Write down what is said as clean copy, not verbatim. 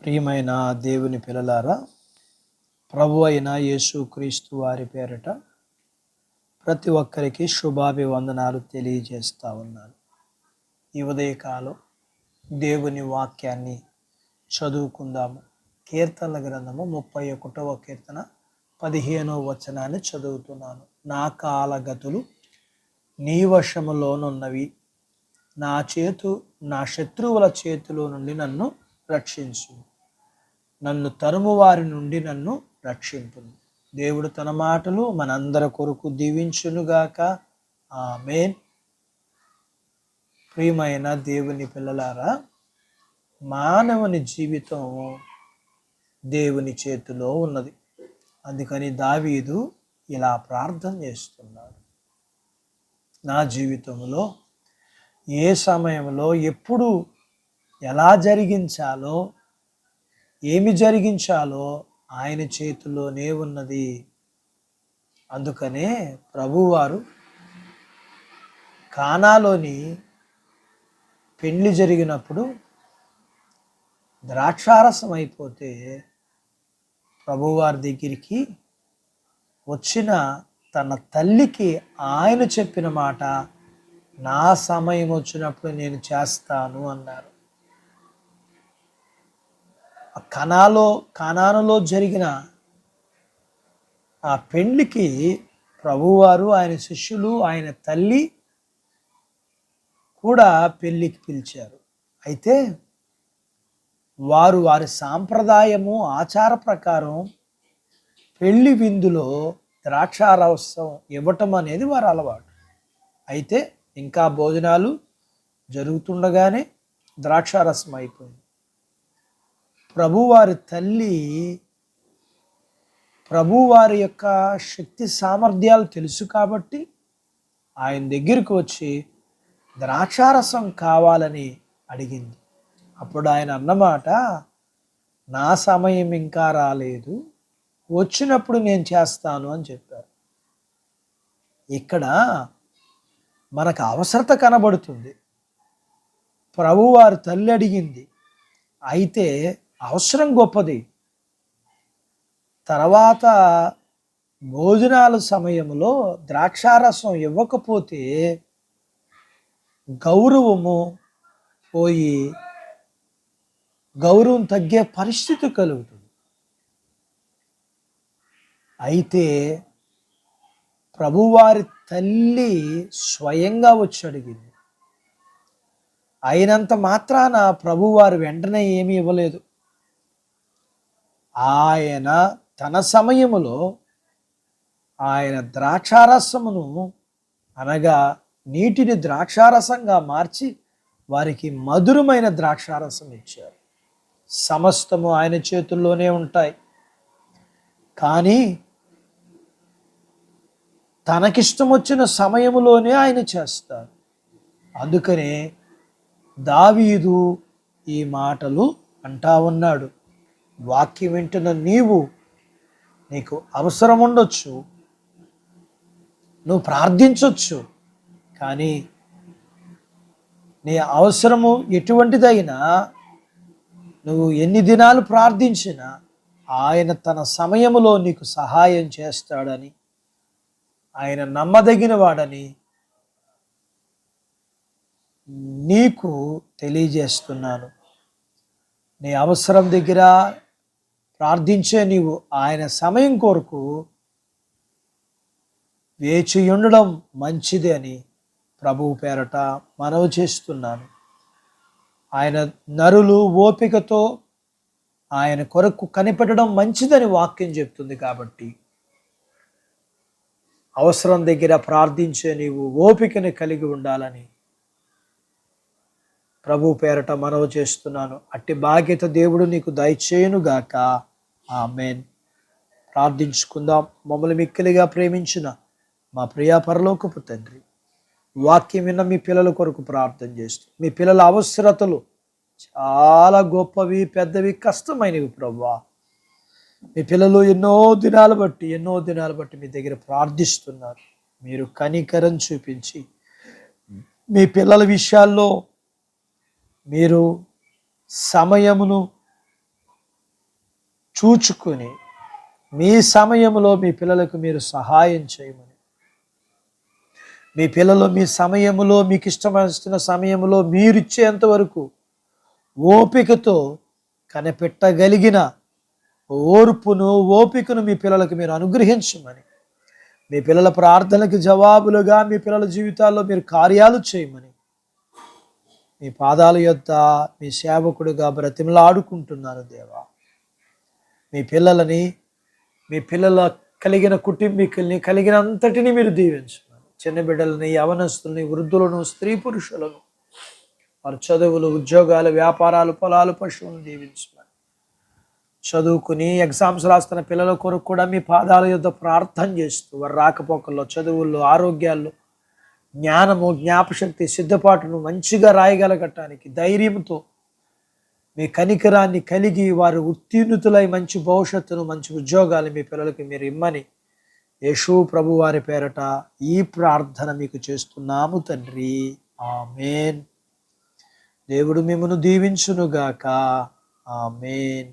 ప్రియమైన దేవుని పిల్లలారా, ప్రభు అయిన యేసుక్రీస్తు వారి పేరట ప్రతి ఒక్కరికి శుభాభివందనాలు తెలియజేస్తా ఉన్నాను. ఈ ఉదయకాలం దేవుని వాక్యాన్ని చదువుకుందాము. కీర్తనల గ్రంథము 31వ కీర్తన 15వ వచనాన్ని చదువుతున్నాను. నా కాలగతులు నీ వశములోనున్నవి, నా శత్రువుల చేతిలో నుండి నన్ను రక్షించు, నన్ను తరుము వారి నుండి నన్ను రక్షింపు. దేవుడు తన మాటలు మనందరి కొరకు దీవించునుగాక. ఆమేన్. ప్రియమైన దేవుని పిల్లలారా, మానవుని జీవితం దేవుని చేతిలో ఉన్నది. అందుకని దావీదు ఇలా ప్రార్థన చేస్తున్నాడు. నా జీవితంలో ఏ సమయంలో ఎప్పుడు ఎలా జరిగించాలో, ఏమి జరిగించాలో ఆయన చేతిలోనే ఉన్నది. అందుకనే ప్రభువారు కానాలోని పెళ్లి జరిగినప్పుడు ద్రాక్షారసం అయిపోతే ప్రభువారి దగ్గరికి వచ్చిన తన తల్లికి ఆయన చెప్పిన మాట, నా సమయం వచ్చినప్పుడు నేను చేస్తాను అన్నారు. కానానులో జరిగిన ఆ పెళ్లికి ప్రభువారు, ఆయన శిష్యులు, ఆయన తల్లి కూడా పెళ్లికి పిలిచారు. అయితే వారి సాంప్రదాయము, ఆచార ప్రకారం పెళ్లి విందులో ద్రాక్షారసం ఇవ్వటం అనేది వారి అలవాటు. అయితే ఇంకా భోజనాలు జరుగుతుండగానే ద్రాక్షారసం అయిపోయింది. ప్రభువారి తల్లి ప్రభువారి యొక్క శక్తి సామర్థ్యాలు తెలుసు కాబట్టి ఆయన దగ్గరికి వచ్చి ద్రాక్షారసం కావాలని అడిగింది. అప్పుడు ఆయన అన్నమాట, నా సమయం ఇంకా రాలేదు, వచ్చినప్పుడు నేను చేస్తాను అని చెప్పారు. ఇక్కడ మనకు అవసరత కనబడుతుంది. ప్రభువారి తల్లి అడిగింది, అయితే అవసరం గొప్పది. తర్వాత భోజనాల సమయంలో ద్రాక్షారసం ఇవ్వకపోతే గౌరవము పోయి గౌరవం తగ్గే పరిస్థితి కలుగుతుంది. అయితే ప్రభువారి తల్లి స్వయంగా వచ్చి అడిగింది. అయినంత మాత్రాన ప్రభువారు వెంటనే ఏమీ ఇవ్వలేదు. ఆయన తన సమయములో ఆయన ద్రాక్షారసమును, అనగా నీటిని ద్రాక్షారసంగా మార్చి వారికి మధురమైన ద్రాక్షారసం ఇచ్చారు. సమస్తము ఆయన చేతుల్లోనే ఉంటాయి. కానీ తనకిష్టం వచ్చిన సమయములోనే ఆయన చేస్తారు. అందుకనే దావీదు ఈ మాటలు అంటా ఉన్నాడు. వాక్యం వింటున్న నీకు అవసరం ఉండొచ్చు, నువ్వు ప్రార్థించవచ్చు, కానీ నీ అవసరము ఎటువంటిదైనా నువ్వు ఎన్ని దినాలు ప్రార్థించినా ఆయన తన సమయములో నీకు సహాయం చేస్తాడని, ఆయన నమ్మదగిన వాడని నీకు తెలియజేస్తున్నాను. నీ అవసరం దగ్గర ప్రార్థించే నీవు ఆయన సమయం కొరకు వేచి ఉండడం మంచిది అని ప్రభువు పేరట మనవి చేస్తున్నాను. ఆయన నరులు ఓపికతో ఆయన కొరకు కనిపెట్టడం మంచిదని వాక్యం చెప్తుంది. కాబట్టి అవసరం దగ్గర ప్రార్థించే నీవు ఓపికని కలిగి ఉండాలని ప్రభు పేరట మనవి చేస్తున్నాను. అట్టి బాధ్యత దేవుడు నీకు దయచేయునుగాక. ఆమేన్. ప్రార్థించుకుందాం. మమ్మల్ని మిక్కిలిగా ప్రేమించిన మా ప్రియ పరలోకపు తండ్రి, వాక్యం విన్న మీ పిల్లల కొరకు ప్రార్థన చేస్తూ, మీ పిల్లల అవసరతలు చాలా గొప్పవి, పెద్దవి, కష్టమైనవి ప్రభువా. మీ పిల్లలు ఎన్నో దినాలు బట్టి మీ దగ్గర ప్రార్థిస్తున్నారు. మీరు కనికరం చూపించి మీ పిల్లల విషయాల్లో మీరు సమయమును చూచుకొని మీ సమయంలో మీ పిల్లలకు మీరు సహాయం చేయమని, మీ పిల్లలు మీ సమయంలో మీకు ఇష్టమైన సమయంలో మీరిచ్చేంత వరకు ఓపికతో కనిపెట్టగలిగిన ఓర్పును ఓపికను మీ పిల్లలకు మీరు అనుగ్రహించమని, మీ పిల్లల ప్రార్థనకు జవాబులుగా మీ పిల్లల జీవితాల్లో మీరు కార్యాలు చేయమని మీ పాదాల యొద్ద మీ సేవకుడుగా బ్రతిమలాడుకుంటున్నాను దేవా. మీ పిల్లలని, మీ పిల్లల కలిగిన కుటుంబీకుల్ని కలిగినంతటిని మీరు దీవించమని, చిన్న బిడ్డలని, యవనస్తుల్ని, వృద్ధులను, స్త్రీ పురుషులను, వారి చదువులు, ఉద్యోగాలు, వ్యాపారాలు, పొలాలు, పశువులను దీవించమని, చదువుకుని ఎగ్జామ్స్ రాస్తున్న పిల్లల కొరకు కూడా మీ పాదాల యొద్ద ప్రార్థన చేస్తూ వారి రాకపోకల్లో, చదువుల్లో, ఆరోగ్యాల్లో జ్ఞానము, జ్ఞాపశక్తి, సిద్ధపాటును మంచిగా రాయగలగటానికి ధైర్యంతో మీ కనికరాన్ని కలిగి వారు ఉత్తీర్ణుతులై మంచి భవిష్యత్తును, మంచి ఉద్యోగాలు మీ పిల్లలకి మీరు ఇమ్మని యేసు ప్రభు వారి పేరట ఈ ప్రార్థన మీకు చేస్తున్నాము తండ్రి. ఆమేన్. దేవుడు మిమ్మను దీవించునుగాక. ఆమేన్.